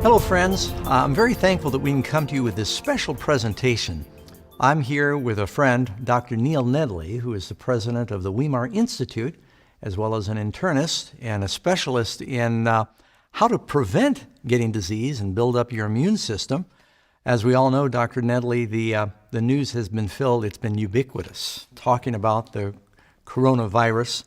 Hello, friends. I'm very thankful that we can come to you with this special presentation. I'm here with a friend, Dr. Neil Nedley, who is the president of the Weimar Institute, as well as an internist and a specialist in how to prevent getting disease and build up your immune system. As we all know, Dr. Nedley, the news has been filled, it's been ubiquitous, talking about the coronavirus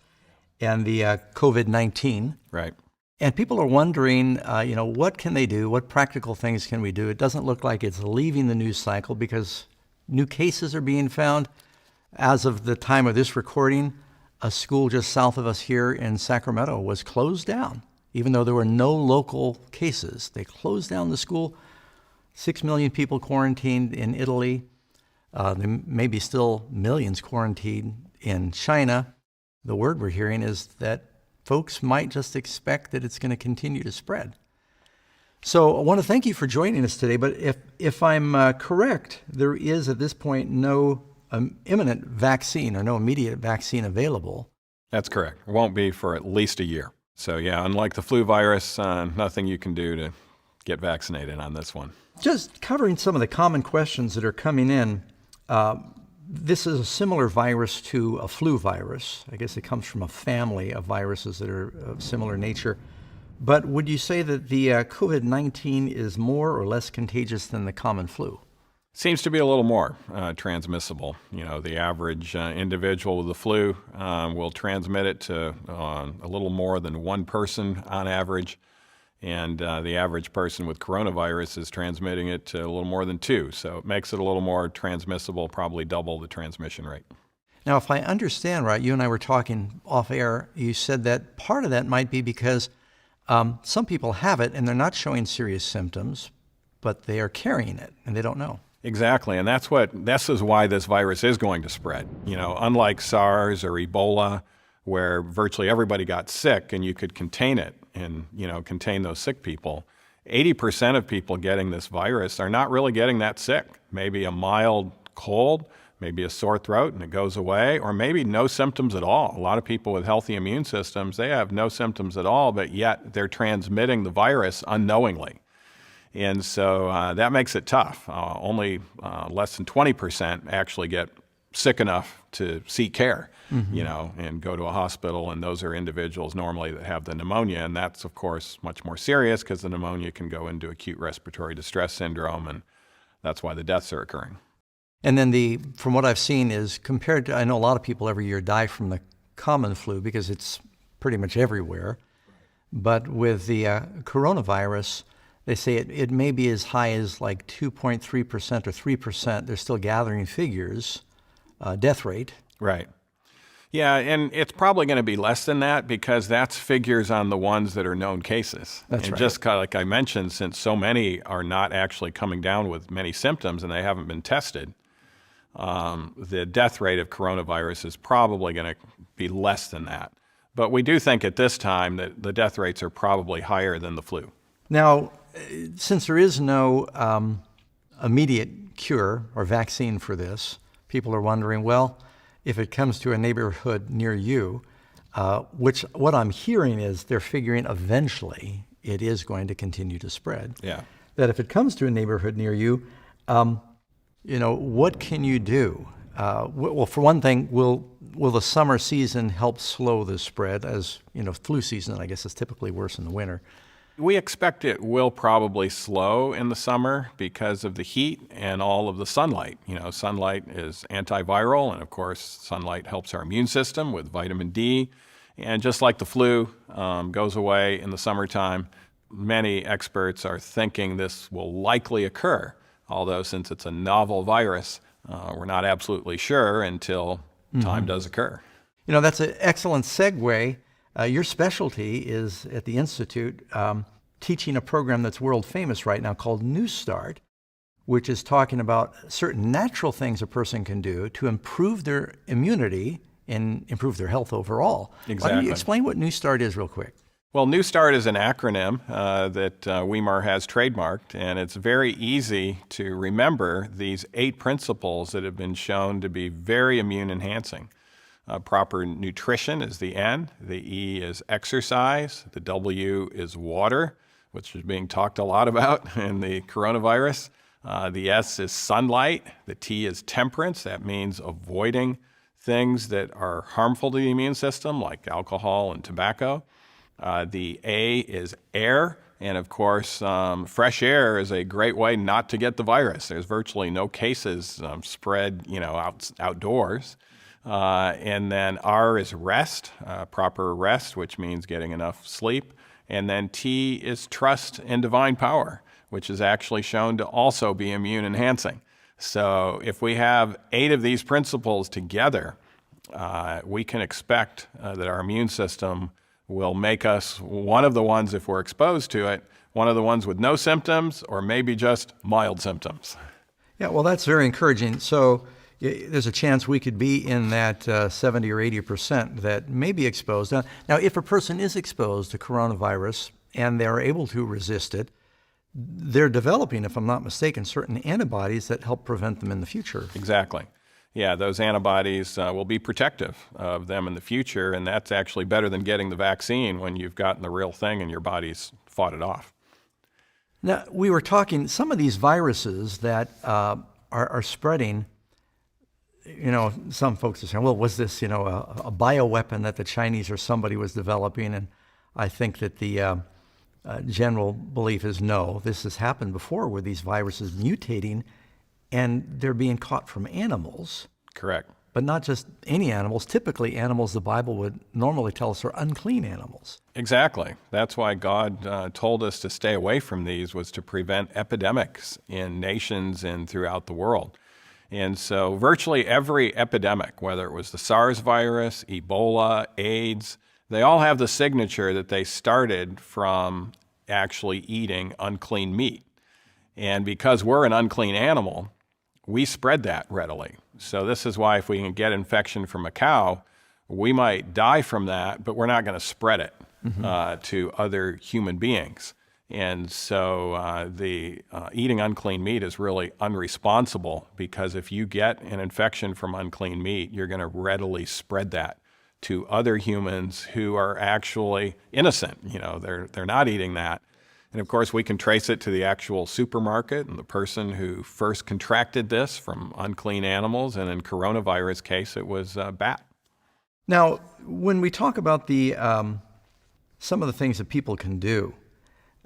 and the COVID-19. Right. And people are wondering, what can they do? What practical things can we do? It doesn't look like it's leaving the news cycle because new cases are being found. As of the time of this recording, a school just south of us here in Sacramento was closed down, even though there were no local cases. They closed down the school. 6 million people quarantined in Italy. There may be still millions quarantined in China. The word we're hearing is that folks might just expect that it's going to continue to spread. So I want to thank you for joining us today, but if I'm correct, there is at this point no imminent vaccine or no immediate vaccine available. That's correct. It won't be for at least a year. So yeah, unlike the flu virus, nothing you can do to get vaccinated on this one. Just covering some of the common questions that are coming in, this is a similar virus to a flu virus. I guess it comes from a family of viruses that are of similar nature. But would you say that the COVID-19 is more or less contagious than the common flu? Seems to be a little more transmissible. The average individual with the flu will transmit it to a little more than one person on average. And the average person with coronavirus is transmitting it to a little more than 2. So it makes it a little more transmissible, probably double the transmission rate. Now, if I understand right, you and I were talking off air, you said that part of that might be because some people have it and they're not showing serious symptoms, but they are carrying it and they don't know. Exactly, and this is why this virus is going to spread. Unlike SARS or Ebola, where virtually everybody got sick and you could contain it and, contain those sick people, 80% of people getting this virus are not really getting that sick. Maybe a mild cold, maybe a sore throat and it goes away, or maybe no symptoms at all. A lot of people with healthy immune systems, they have no symptoms at all, but yet they're transmitting the virus unknowingly. And so that makes it tough. Only less than 20% actually get sick enough to seek care, and go to a hospital. And those are individuals normally that have the pneumonia. And that's, of course, much more serious because the pneumonia can go into acute respiratory distress syndrome. And that's why the deaths are occurring. And then from what I've seen is compared to, I know a lot of people every year die from the common flu because it's pretty much everywhere. But with the coronavirus, they say it may be as high as like 2.3% or 3%. They're still gathering figures, death rate. Right. Yeah, and it's probably going to be less than that because that's figures on the ones that are known cases. That's and right. Just like I mentioned, since so many are not actually coming down with many symptoms and they haven't been tested, the death rate of coronavirus is probably going to be less than that. But we do think at this time that the death rates are probably higher than the flu. Now, since there is no immediate cure or vaccine for this, people are wondering, well, if it comes to a neighborhood near you, which what I'm hearing is they're figuring eventually it is going to continue to spread. Yeah. That if it comes to a neighborhood near you, what can you do? Well, for one thing, will the summer season help slow the spread? As flu season, I guess, is typically worse in the winter. We expect it will probably slow in the summer because of the heat and all of the sunlight. Sunlight is antiviral, and of course, sunlight helps our immune system with vitamin D. And just like the flu goes away in the summertime, many experts are thinking this will likely occur. Although since it's a novel virus, we're not absolutely sure until time does occur. That's an excellent segue. Your specialty is at the Institute teaching a program that's world famous right now called New Start, which is talking about certain natural things a person can do to improve their immunity and improve their health overall. Exactly. Why don't you explain what New Start is real quick? Well, New Start is an acronym that Weimar has trademarked, and it's very easy to remember these 8 principles that have been shown to be very immune enhancing. Proper nutrition is the N, the E is exercise, the W is water, which is being talked a lot about in the coronavirus. The S is sunlight. The T is temperance. That means avoiding things that are harmful to the immune system, like alcohol and tobacco. The A is air. And of course, fresh air is a great way not to get the virus. There's virtually no cases spread, outdoors. And then R is rest, proper rest, which means getting enough sleep. And then T is trust in divine power, which is actually shown to also be immune enhancing. So if we have 8 of these principles together, we can expect that our immune system will make us one of the ones, if we're exposed to it, one of the ones with no symptoms or maybe just mild symptoms. Yeah, well, that's very encouraging. So there's a chance we could be in that 70 or 80% that may be exposed. Now, if a person is exposed to coronavirus and they're able to resist it, they're developing, if I'm not mistaken, certain antibodies that help prevent them in the future. Exactly. Yeah, those antibodies will be protective of them in the future, and that's actually better than getting the vaccine when you've gotten the real thing and your body's fought it off. Now, we were talking, some of these viruses that are spreading, some folks are saying, well, was this, a bioweapon that the Chinese or somebody was developing? And I think that the general belief is no. This has happened before where these viruses mutating and they're being caught from animals. Correct. But not just any animals. Typically, animals the Bible would normally tell us are unclean animals. Exactly. That's why God told us to stay away from these, was to prevent epidemics in nations and throughout the world. And so virtually every epidemic, whether it was the SARS virus, Ebola, AIDS, they all have the signature that they started from actually eating unclean meat. And because we're an unclean animal, we spread that readily. So this is why if we can get infection from a cow, we might die from that, but we're not going to spread it to other human beings. And so the eating unclean meat is really unresponsible, because if you get an infection from unclean meat, you're going to readily spread that to other humans who are actually innocent. They're not eating that. And of course, we can trace it to the actual supermarket and the person who first contracted this from unclean animals. And in coronavirus case, it was a bat. Now, when we talk about the some of the things that people can do,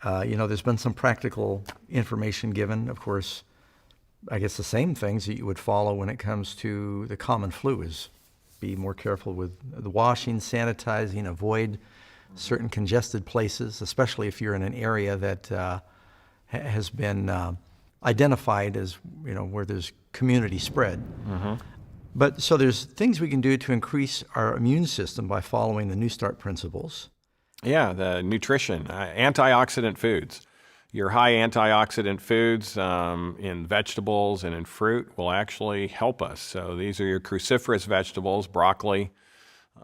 there's been some practical information given. Of course, I guess the same things that you would follow when it comes to the common flu is be more careful with the washing, sanitizing, avoid certain congested places, especially if you're in an area that has been identified as, where there's community spread. Mm-hmm. But so there's things we can do to increase our immune system by following the New Start principles. Yeah, the nutrition, antioxidant foods. Your high antioxidant foods in vegetables and in fruit will actually help us. So these are your cruciferous vegetables, broccoli,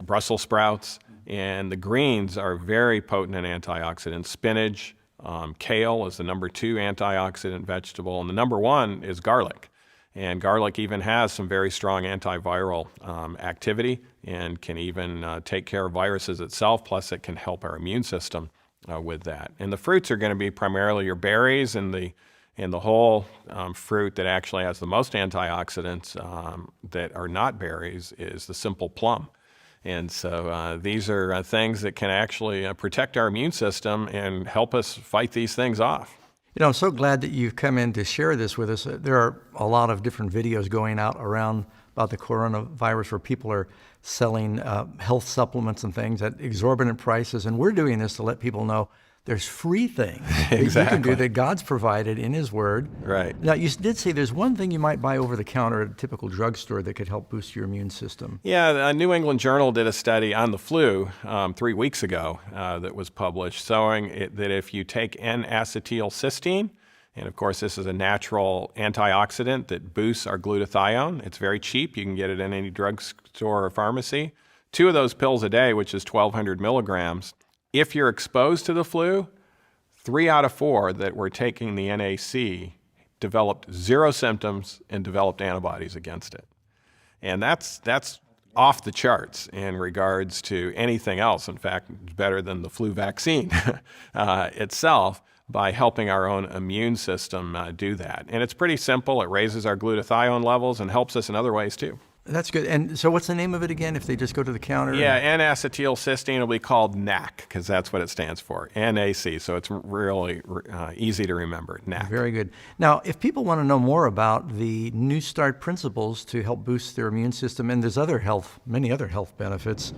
Brussels sprouts, and the greens are very potent in antioxidants. Spinach, kale is the number 2 antioxidant vegetable, and the number 1 is garlic. And garlic even has some very strong antiviral activity and can even take care of viruses itself, plus it can help our immune system with that. And the fruits are going to be primarily your berries, and the whole fruit that actually has the most antioxidants that are not berries is the simple plum. And so these are things that can actually protect our immune system and help us fight these things off. I'm so glad that you've come in to share this with us. There are a lot of different videos going out around about the coronavirus where people are selling health supplements and things at exorbitant prices. And we're doing this to let people know there's free things that you can do that God's provided in His Word. Right. Now, you did say there's one thing you might buy over the counter at a typical drugstore that could help boost your immune system. Yeah, the New England Journal did a study on the flu 3 weeks ago that was published, showing that if you take N-acetylcysteine, and of course this is a natural antioxidant that boosts our glutathione. It's very cheap. You can get it in any drugstore or pharmacy. 2 of those pills a day, which is 1,200 milligrams. If you're exposed to the flu, 3 out of 4 that were taking the NAC developed 0 symptoms and developed antibodies against it. And that's off the charts in regards to anything else. In fact, it's better than the flu vaccine itself. by helping our own immune system do that. And it's pretty simple. It raises our glutathione levels and helps us in other ways too. That's good. And so what's the name of it again if they just go to the counter? Yeah, N-acetylcysteine will be called NAC because that's what it stands for, NAC. So it's really easy to remember, NAC. Very good. Now, if people want to know more about the New Start principles to help boost their immune system, and there's many other health benefits,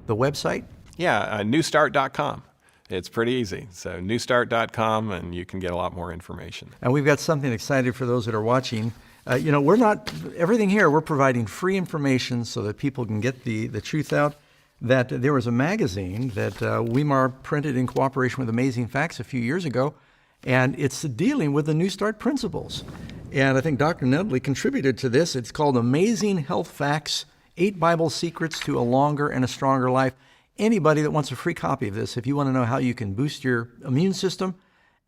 the website? Yeah, newstart.com. It's pretty easy. So newstart.com, and you can get a lot more information. And we've got something exciting for those that are watching. We're not, everything here, we're providing free information so that people can get the truth out. That there was a magazine that Weimar printed in cooperation with Amazing Facts a few years ago, and it's dealing with the New Start principles. And I think Dr. Nedley contributed to this. It's called Amazing Health Facts, 8 Bible Secrets to a Longer and a Stronger Life. Anybody that wants a free copy of this, if you want to know how you can boost your immune system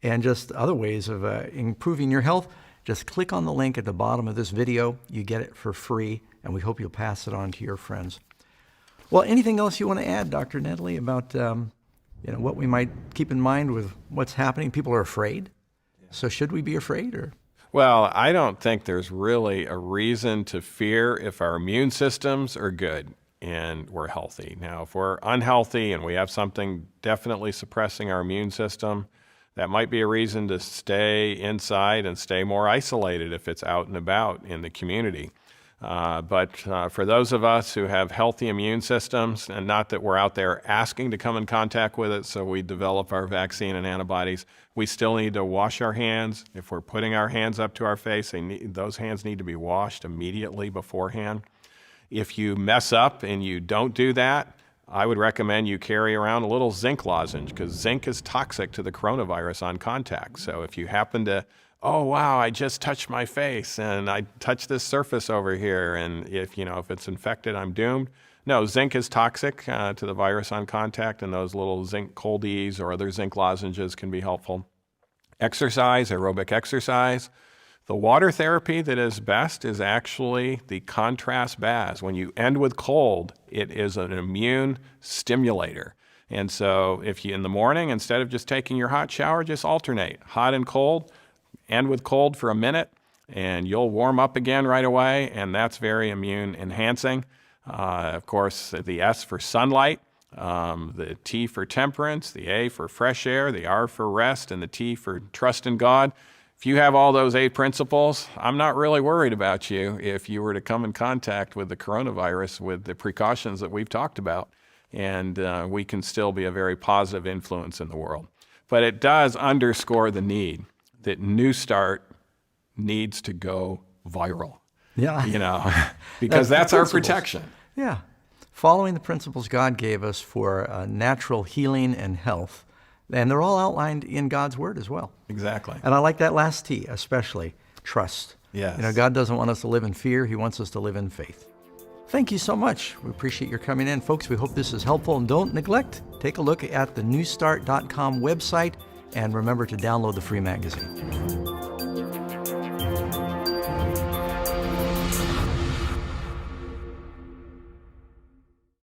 and just other ways of improving your health, just click on the link at the bottom of this video. You get it for free, and we hope you'll pass it on to your friends. Well, anything else you want to add, Dr. Nedley, about what we might keep in mind with what's happening? People are afraid. So should we be afraid? Or? Well, I don't think there's really a reason to fear if our immune systems are good and we're healthy. Now, if we're unhealthy and we have something definitely suppressing our immune system, that might be a reason to stay inside and stay more isolated if it's out and about in the community. But for those of us who have healthy immune systems, and not that we're out there asking to come in contact with it, so we develop our vaccine and antibodies, we still need to wash our hands. If we're putting our hands up to our face, those hands need to be washed immediately beforehand. If you mess up and you don't do that, I would recommend you carry around a little zinc lozenge, because zinc is toxic to the coronavirus on contact. So if you happen to, oh wow, I just touched my face and I touched this surface over here, and if it's infected, I'm doomed. No, zinc is toxic to the virus on contact, and those little zinc coldies or other zinc lozenges can be helpful. Exercise, aerobic exercise. The water therapy that is best is actually the contrast baths. When you end with cold, it is an immune stimulator. And so if you, in the morning, instead of just taking your hot shower, just alternate hot and cold, end with cold for a minute, and you'll warm up again right away, and that's very immune enhancing. Of course, the S for sunlight, the T for temperance, the A for fresh air, the R for rest, and the T for trust in God. If you have all those 8 principles, I'm not really worried about you if you were to come in contact with the coronavirus with the precautions that we've talked about, and we can still be a very positive influence in the world. But it does underscore the need that New Start needs to go viral. Yeah. Because that's our protection. Yeah. Following the principles God gave us for natural healing and health. And they're all outlined in God's Word as well. Exactly. And I like that last T, especially trust. Yes. God doesn't want us to live in fear. He wants us to live in faith. Thank you so much. We appreciate your coming in. Folks, we hope this is helpful. And don't neglect, take a look at the newstart.com website. And remember to download the free magazine.